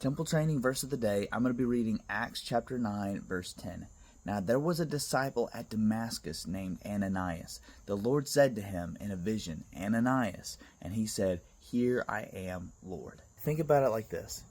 Temple training verse of the day, I'm going to be reading Acts chapter 9, verse 10. Now there was a disciple at Damascus named Ananias. The Lord said to him in a vision, Ananias, and he said, Here I am, Lord. Think about it like this.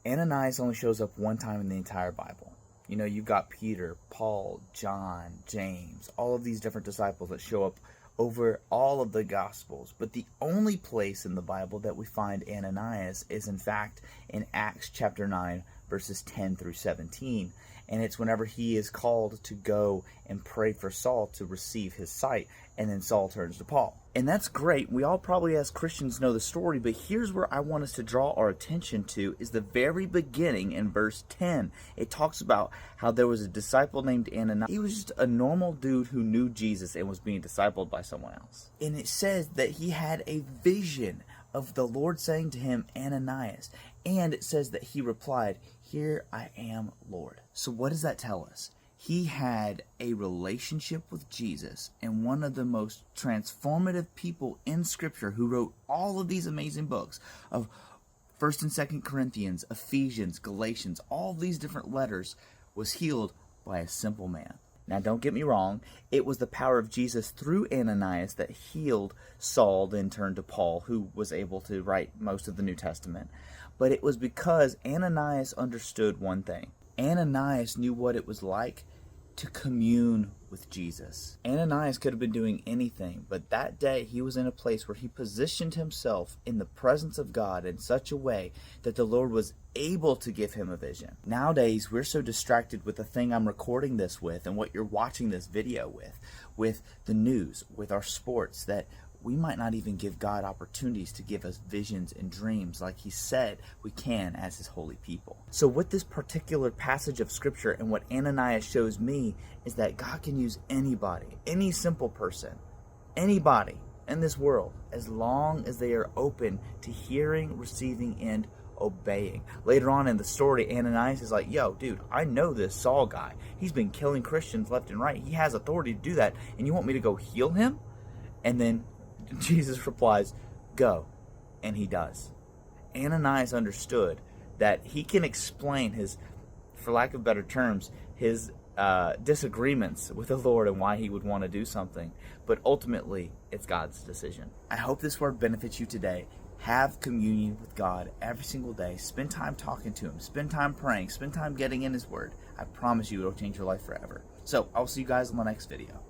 Ananias only shows up one time in the entire Bible. You know, you've got Peter, Paul, John, James, all of these different disciples that show up over all of the Gospels. But the only place in the Bible that we find Ananias is, in fact, in Acts chapter 9, verses 10 through 17. And it's whenever he is called to go and pray for Saul to receive his sight, and then Saul turns to Paul. And that's great. We all probably as Christians know the story, but here's where I want us to draw our attention to is the very beginning in verse 10. It talks about how there was a disciple named Ananias. He was just a normal dude who knew Jesus and was being discipled by someone else. And it says that he had a vision of the Lord saying to him, Ananias. And it says that he replied, Here I am, Lord. So what does that tell us? He had a relationship with Jesus, and one of the most transformative people in Scripture who wrote all of these amazing books of 1st and 2nd Corinthians, Ephesians, Galatians, all these different letters, was healed by a simple man. Now, don't get me wrong, it was the power of Jesus through Ananias that healed Saul, then turned to Paul, who was able to write most of the New Testament. But it was because Ananias understood one thing. Ananias knew what it was like to commune with Jesus. Ananias could have been doing anything, but that day he was in a place where he positioned himself in the presence of God in such a way that the Lord was able to give him a vision. Nowadays, we're so distracted with the thing I'm recording this with and what you're watching this video with the news, with our sports, that we might not even give God opportunities to give us visions and dreams like he said we can as his holy people. So with this particular passage of Scripture and what Ananias shows me is that God can use anybody, any simple person, anybody in this world, as long as they are open to hearing, receiving, and obeying. Later on in the story, Ananias is like, yo, dude, I know this Saul guy. He's been killing Christians left and right. He has authority to do that, and you want me to go heal him? And then Jesus replies, Go. And he does. Ananias understood that he can explain his, for lack of better terms, his disagreements with the Lord and why he would want to do something. But ultimately, it's God's decision. I hope this word benefits you today. Have communion with God every single day. Spend time talking to him. Spend time praying. Spend time getting in his word. I promise you it'll change your life forever. So, I'll see you guys in the next video.